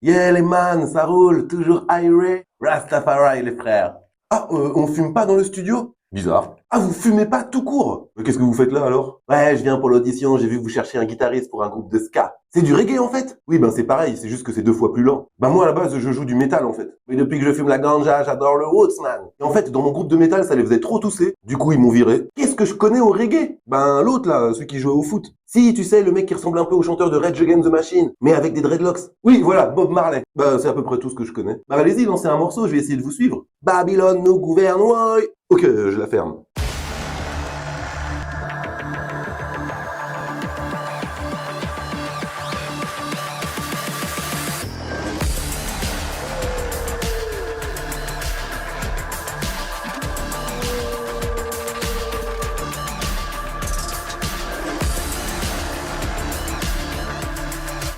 Yeah les man, ça roule, toujours Ray, Rastafari les frères. Ah, on fume pas dans le studio? Bizarre. Ah, vous fumez pas tout court? Mais qu'est-ce que vous faites là alors? Ouais, je viens pour l'audition, j'ai vu que vous cherchiez un guitariste pour un groupe de ska. C'est du reggae en fait? Oui, ben c'est pareil, c'est juste que c'est 2 fois plus lent. Ben moi à la base, je joue du métal en fait. Mais depuis que je fume la ganja, j'adore le roots man. Et en fait, dans mon groupe de métal, ça les faisait trop tousser. Du coup, ils m'ont viré. Qu'est-ce que je connais au reggae? Ben l'autre là, celui qui jouait au foot. Si, tu sais, le mec qui ressemble un peu au chanteur de Rage Against the Machine, mais avec des dreadlocks. Oui, voilà, Bob Marley. Bah, c'est à peu près tout ce que je connais. Bah, allez-y, lancez un morceau, je vais essayer de vous suivre. Babylone nous gouverne, ouais. Ok, je la ferme.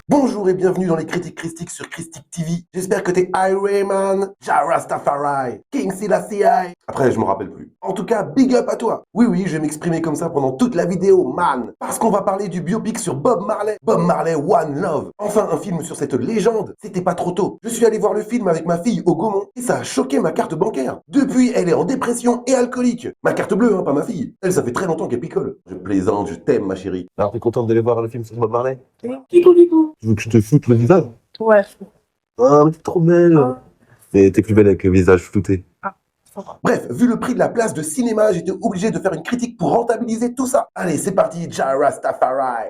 Bonjour et bienvenue dans les critiques christiques sur Christic TV. J'espère que t'es Iron Jah Rastafari, King Selassie. Après, je me rappelle plus. En tout cas, big up à toi. Oui, oui, je vais m'exprimer comme ça pendant toute la vidéo, man. Parce qu'on va parler du biopic sur Bob Marley. Bob Marley One Love. Enfin, un film sur cette légende. C'était pas trop tôt. Je suis allé voir le film avec ma fille au Gaumont et ça a choqué ma carte bancaire. Depuis, elle est en dépression et alcoolique. Ma carte bleue, hein, pas ma fille. Elle, ça fait très longtemps qu'elle picole. Je plaisante, je t'aime, ma chérie. Alors, t'es contente d'aller voir le film sur Bob Marley? Kikou, kikou. Tu veux que je te foute le visage? Ouais. Ah, mais t'es trop belle. Ah. Mais t'es plus belle avec le visage flouté. Ça va. Bref, vu le prix de la place de cinéma, j'étais obligé de faire une critique pour rentabiliser tout ça. Allez, c'est parti, Jah Rastafari.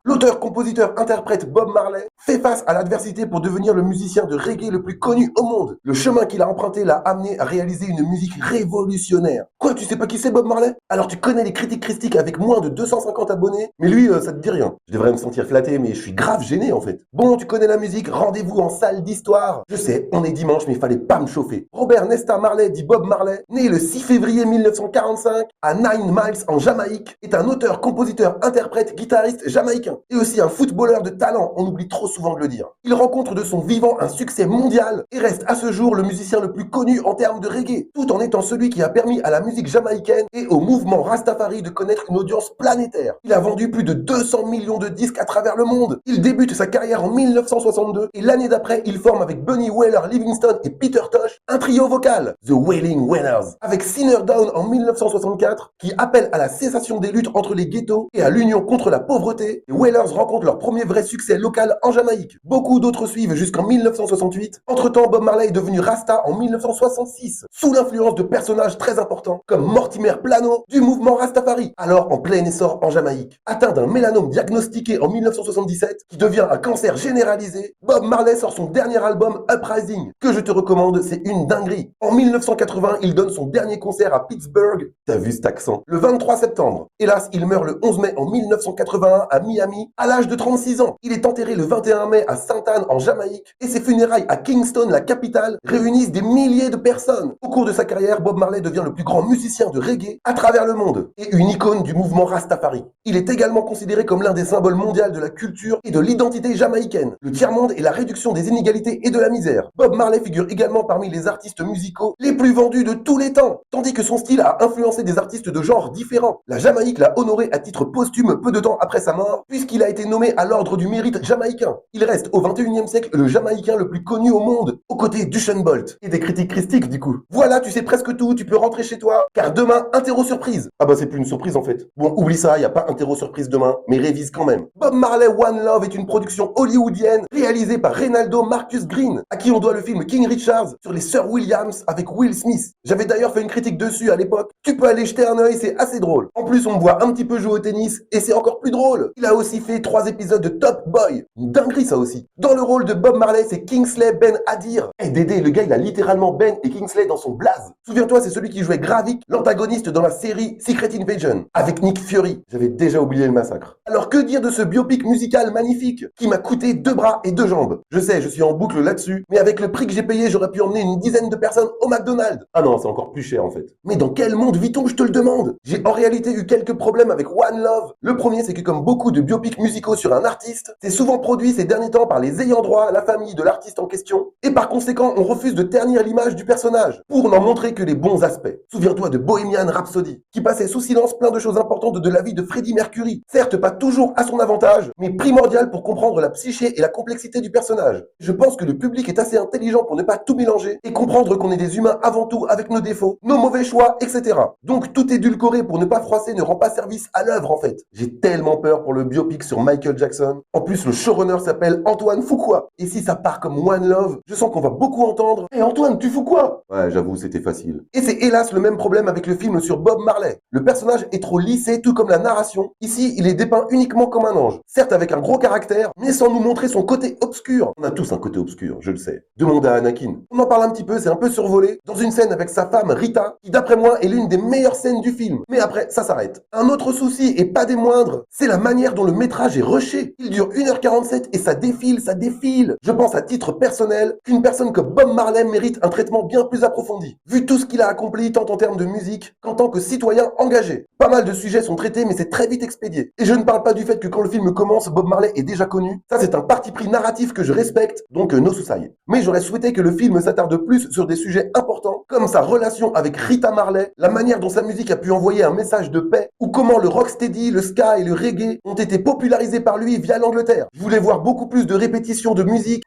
L'auteur, compositeur, interprète Bob Marley fait face à l'adversité pour devenir le musicien de reggae le plus connu au monde. Le chemin qu'il a emprunté l'a amené à réaliser une musique révolutionnaire. Quoi, tu sais pas qui c'est Bob Marley? Alors tu connais les critiques christiques avec moins de 250 abonnés, mais lui, ça te dit rien. Je devrais me sentir flatté, mais je suis grave gêné en fait. Bon, tu connais la musique, rendez-vous en salle d'histoire. Je sais, on est dimanche, mais il fallait pas me chauffer. Robert Nesta Marley, dit Bob Marley, né le 6 février 1945 à Nine Miles en Jamaïque, est un auteur, compositeur, interprète, guitariste jamaïcain. Et aussi un footballeur de talent, on oublie trop souvent de le dire. Il rencontre de son vivant un succès mondial et reste à ce jour le musicien le plus connu en termes de reggae, tout en étant celui qui a permis à la musique jamaïcaine et au mouvement Rastafari de connaître une audience planétaire. Il a vendu plus de 200 millions de disques à travers le monde. Il débute sa carrière en 1962 et l'année d'après, il forme avec Bunny Wailer Livingstone et Peter Tosh un trio vocal, The Wailing Wailers, avec Sinner Down en 1964 qui appelle à la cessation des luttes entre les ghettos et à l'union contre la pauvreté. Les Wailers rencontrent leur premier vrai succès local en Jamaïque. Beaucoup d'autres suivent jusqu'en 1968. Entre-temps, Bob Marley est devenu Rasta en 1966, sous l'influence de personnages très importants comme Mortimer Plano du mouvement Rastafari, alors en plein essor en Jamaïque. Atteint d'un mélanome diagnostiqué en 1977, qui devient un cancer généralisé, Bob Marley sort son dernier album Uprising, que je te recommande, c'est une dinguerie. En 1980, il donne son dernier concert à Pittsburgh, t'as vu cet accent, le 23 septembre. Hélas, il meurt le 11 mai en 1981 à Miami, à l'âge de 36 ans. Il est enterré le 21 mai à Sainte-Anne en Jamaïque et ses funérailles à Kingston, la capitale, réunissent des milliers de personnes. Au cours de sa carrière, Bob Marley devient le plus grand musicien de reggae à travers le monde et une icône du mouvement Rastafari. Il est également considéré comme l'un des symboles mondiaux de la culture et de l'identité jamaïcaine, le tiers-monde et la réduction des inégalités et de la misère. Bob Marley figure également parmi les artistes musicaux les plus vendus de tous les temps, tandis que son style a influencé des artistes de genres différents. La Jamaïque l'a honoré à titre posthume peu de temps après sa mort, puisqu'il a été nommé à l'ordre du mérite jamaïcain. Il reste au 21e siècle le Jamaïcain le plus connu au monde, aux côtés d'Usain Bolt. Et des critiques christiques du coup. Voilà, tu sais presque tout, tu peux rentrer chez toi, car demain, interro surprise. Ah bah c'est plus une surprise en fait. Bon, oublie ça, y a pas interro surprise demain, mais révise quand même. Bob Marley One Love est une production hollywoodienne réalisée par Reynaldo Marcus Green, à qui on doit le film King Richards sur les sœurs Williams avec Will Smith. J'avais d'ailleurs fait une critique dessus à l'époque. Tu peux aller jeter un œil, c'est assez drôle. En plus, on me voit un petit peu jouer au tennis et c'est encore plus drôle. Il a aussi fait 3 épisodes de Top Boy. Une dinguerie ça aussi. Dans le rôle de Bob Marley, c'est Kingsley Ben Adir. Eh Dédé, le gars il a littéralement Ben et Kingsley dans son blaze. Souviens-toi, c'est celui qui jouait Gravik, l'antagoniste dans la série Secret Invasion, avec Nick Fury. J'avais déjà oublié le massacre. Alors que dire de ce biopic musical magnifique qui m'a coûté 2 bras et 2 jambes? Je sais, je suis en boucle là-dessus, mais avec le prix que j'ai payé, j'aurais pu emmener une dizaine de personnes au McDonald's. Ah non, c'est encore plus cher en fait. Mais dans quel monde vit-on, je te le demande? J'ai en réalité eu quelques problèmes avec One Love. Le premier, c'est que comme beaucoup de biopics biopics musicaux sur un artiste, c'est souvent produit ces derniers temps par les ayants droit, la famille de l'artiste en question, et par conséquent, on refuse de ternir l'image du personnage, pour n'en montrer que les bons aspects. Souviens-toi de Bohemian Rhapsody, qui passait sous silence plein de choses importantes de la vie de Freddie Mercury, certes pas toujours à son avantage, mais primordial pour comprendre la psyché et la complexité du personnage. Je pense que le public est assez intelligent pour ne pas tout mélanger, et comprendre qu'on est des humains avant tout avec nos défauts, nos mauvais choix, etc. Donc tout édulcoré pour ne pas froisser ne rend pas service à l'œuvre en fait. J'ai tellement peur pour le biopic sur Michael Jackson. En plus, le showrunner s'appelle Antoine Fuqua. Et si ça part comme One Love, je sens qu'on va beaucoup entendre « Hé Antoine, tu fous quoi ?» Ouais, j'avoue, c'était facile. Et c'est hélas le même problème avec le film sur Bob Marley. Le personnage est trop lissé, tout comme la narration. Ici, il est dépeint uniquement comme un ange. Certes avec un gros caractère, mais sans nous montrer son côté obscur. On a tous un côté obscur, je le sais. Demande à Anakin. On en parle un petit peu, c'est un peu survolé, dans une scène avec sa femme Rita, qui d'après moi est l'une des meilleures scènes du film. Mais après, ça s'arrête. Un autre souci, et pas des moindres, c'est la manière dont le métrage est rushé. Il dure 1h47 et ça défile, ça défile. Je pense à titre personnel qu'une personne comme Bob Marley mérite un traitement bien plus approfondi, vu tout ce qu'il a accompli tant en termes de musique qu'en tant que citoyen engagé. Pas mal de sujets sont traités, mais c'est très vite expédié. Et je ne parle pas du fait que quand le film commence, Bob Marley est déjà connu. Ça, c'est un parti pris narratif que je respecte, donc no souci. Mais j'aurais souhaité que le film s'attarde plus sur des sujets importants, comme sa relation avec Rita Marley, la manière dont sa musique a pu envoyer un message de paix, ou comment le rocksteady, le ska et le reggae ont été popularisés par lui via l'Angleterre. Je voulais voir beaucoup plus de répétitions de musique.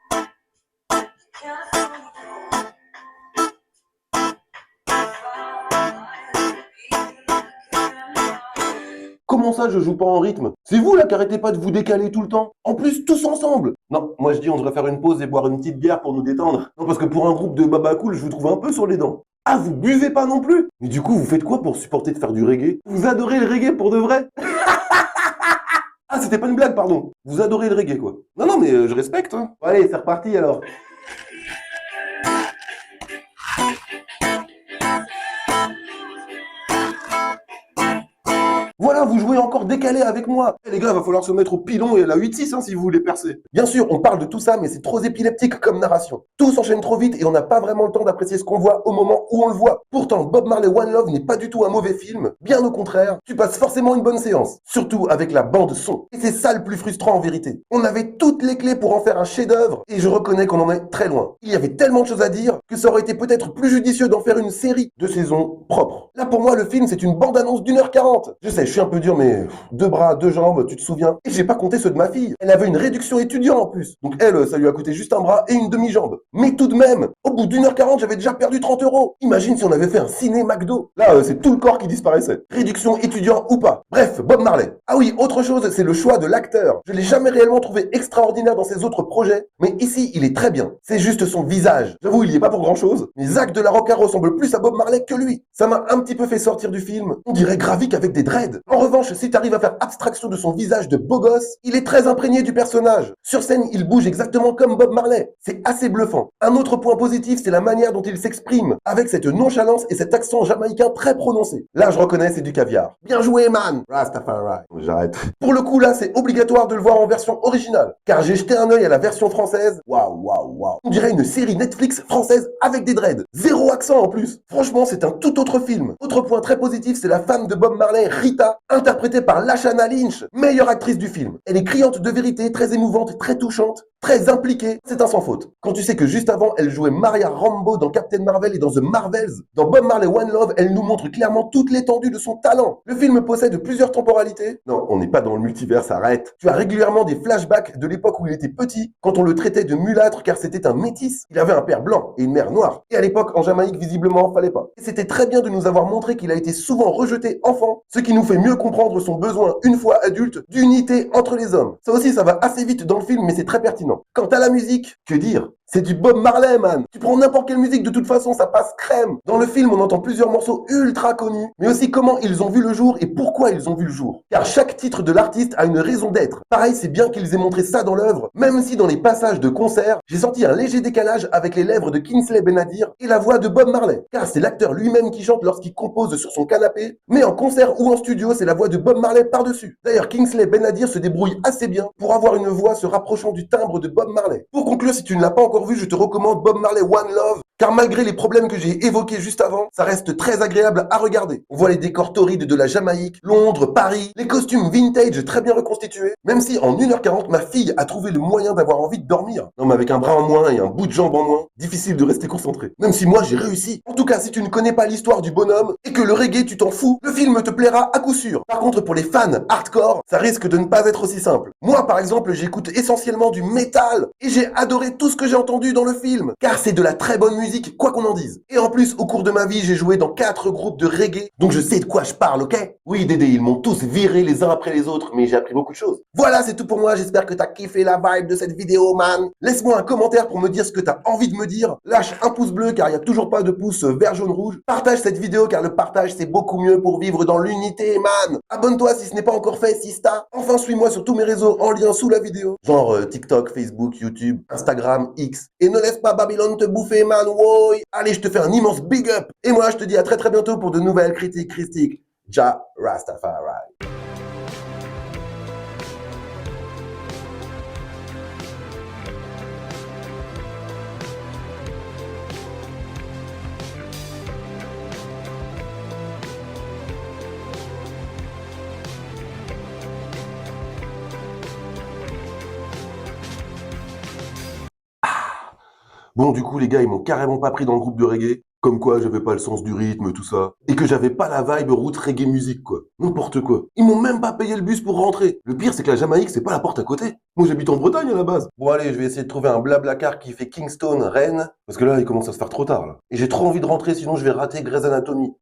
Comment ça, je joue pas en rythme? C'est vous là qui arrêtez pas de vous décaler tout le temps. En plus, tous ensemble. Non, moi je dis on devrait faire une pause et boire une petite bière pour nous détendre. Non, parce que pour un groupe de baba cool, je vous trouve un peu sur les dents. Ah, vous buvez pas non plus? Mais du coup, vous faites quoi pour supporter de faire du reggae? Vous adorez le reggae pour de vrai? Ah, c'était pas une blague, pardon. Vous adorez le reggae, quoi. Non, non, mais je respecte, hein. Bon, allez, c'est reparti alors. Voilà, vous jouez encore décalé avec moi. Eh les gars, va falloir se mettre au pilon et à la 8-6 hein, si vous voulez percer. Bien sûr, on parle de tout ça, mais c'est trop épileptique comme narration. Tout s'enchaîne trop vite et on n'a pas vraiment le temps d'apprécier ce qu'on voit au moment où on le voit. Pourtant, Bob Marley One Love n'est pas du tout un mauvais film. Bien au contraire, tu passes forcément une bonne séance. Surtout avec la bande son. Et c'est ça le plus frustrant en vérité. On avait toutes les clés pour en faire un chef-d'œuvre et je reconnais qu'on en est très loin. Il y avait tellement de choses à dire que ça aurait été peut-être plus judicieux d'en faire une série de saisons propres. Là pour moi, le film c'est une bande-annonce d'1h40. Je sais, je suis un peu dur, mais 2 bras, 2 jambes, tu te souviens? Et j'ai pas compté ceux de ma fille. Elle avait une réduction étudiant en plus. Donc elle, ça lui a coûté juste un bras et une demi-jambe. Mais tout de même, au bout d'1h40, j'avais déjà perdu 30 €. Imagine si on avait fait un ciné McDo. Là, c'est tout le corps qui disparaissait. Réduction étudiant ou pas. Bref, Bob Marley. Ah oui, autre chose, c'est le choix de l'acteur. Je l'ai jamais réellement trouvé extraordinaire dans ses autres projets, mais ici, il est très bien. C'est juste son visage. J'avoue, il y est pas pour grand chose, mais Zach de la Rocca ressemble plus à Bob Marley que lui. Ça m'a un petit peu fait sortir du film. On dirait Gravik avec des dreads. En revanche, si t'arrives à faire abstraction de son visage de beau gosse, il est très imprégné du personnage. Sur scène, il bouge exactement comme Bob Marley. C'est assez bluffant. Un autre point positif, c'est la manière dont il s'exprime, avec cette nonchalance et cet accent jamaïcain très prononcé. Là, je reconnais, c'est du caviar. Bien joué, man! Rastafari. J'arrête. Pour le coup, là, c'est obligatoire de le voir en version originale, car j'ai jeté un œil à la version française. Waouh, waouh, waouh. On dirait une série Netflix française avec des dreads. Zéro accent en plus. Franchement, c'est un tout autre film. Autre point très positif, c'est la femme de Bob Marley, Rita, interprétée par Lashana Lynch, meilleure actrice du film. Elle est criante de vérité, très émouvante, très touchante, très impliquée. C'est un sans faute. Quand tu sais que juste avant, elle jouait Maria Rambeau dans Captain Marvel et dans The Marvels, dans Bob Marley One Love, elle nous montre clairement toute l'étendue de son talent. Le film possède plusieurs temporalités. Non, on n'est pas dans le multivers, arrête. Tu as régulièrement des flashbacks de l'époque où il était petit, quand on le traitait de mulâtre car c'était un métis. Il avait un père blanc et une mère noire. Et à l'époque, en Jamaïque, visiblement, fallait pas. Et c'était très bien de nous avoir montré qu'il a été souvent rejeté enfant, ce qui nous fait mieux comprendre son besoin, une fois adulte, d'unité entre les hommes. Ça aussi, ça va assez vite dans le film, mais c'est très pertinent. Quant à la musique, que dire? C'est du Bob Marley, man. Tu prends n'importe quelle musique, de toute façon, ça passe crème. Dans le film, on entend plusieurs morceaux ultra connus, mais aussi comment ils ont vu le jour et pourquoi ils ont vu le jour. Car chaque titre de l'artiste a une raison d'être. Pareil, c'est bien qu'ils aient montré ça dans l'œuvre, même si dans les passages de concert, j'ai senti un léger décalage avec les lèvres de Kingsley Benadir et la voix de Bob Marley. Car c'est l'acteur lui-même qui chante lorsqu'il compose sur son canapé, mais en concert ou en studio, c'est la voix de Bob Marley par-dessus. D'ailleurs, Kingsley Benadir se débrouille assez bien pour avoir une voix se rapprochant du timbre de Bob Marley. Pour conclure, si tu ne l'as pas encore vu, je te recommande Bob Marley One Love, Car malgré les problèmes que j'ai évoqués juste avant, ça reste très agréable à regarder. On voit les décors torrides de la Jamaïque, Londres, Paris, les costumes vintage très bien reconstitués. Même si en 1h40, ma fille a trouvé le moyen d'avoir envie de dormir. Non mais avec un bras en moins et un bout de jambe en moins, difficile de rester concentré. Même si moi j'ai réussi. En tout cas, si tu ne connais pas l'histoire du bonhomme et que le reggae tu t'en fous, le film te plaira à coup sûr. Par contre, pour les fans hardcore, ça risque de ne pas être aussi simple. Moi par exemple, j'écoute essentiellement du métal et j'ai adoré tout ce que j'ai entendu dans le film. Car c'est de la très bonne musique, quoi qu'on en dise. Et en plus, au cours de ma vie, j'ai joué dans 4 groupes de reggae, donc je sais de quoi je parle, ok? Oui Dédé, ils m'ont tous viré les uns après les autres, mais j'ai appris beaucoup de choses. Voilà, c'est tout pour moi, j'espère que t'as kiffé la vibe de cette vidéo, man. Laisse-moi un commentaire pour me dire ce que t'as envie de me dire. Lâche un pouce bleu car il n'y a toujours pas de pouce vert, jaune, rouge. Partage cette vidéo car le partage c'est beaucoup mieux pour vivre dans l'unité, man. Abonne-toi si ce n'est pas encore fait, Sista. Enfin, suis-moi sur tous mes réseaux en lien sous la vidéo. Genre TikTok, Facebook, YouTube, Instagram, X. Et ne laisse pas Babylone te bouffer, man, woy. Allez, je te fais un immense big up. Et moi, je te dis à très très bientôt pour de nouvelles critiques christiques. Ja Rastafari. Bon, du coup, les gars, ils m'ont carrément pas pris dans le groupe de reggae. Comme quoi, j'avais pas le sens du rythme, tout ça. Et que j'avais pas la vibe route reggae musique, quoi. N'importe quoi. Ils m'ont même pas payé le bus pour rentrer. Le pire, c'est que la Jamaïque, c'est pas la porte à côté. Moi, j'habite en Bretagne, à la base. Bon, allez, je vais essayer de trouver un blablacar qui fait Kingston, Rennes. Parce que là, il commence à se faire trop tard, là. Et j'ai trop envie de rentrer, sinon je vais rater Grey's Anatomy.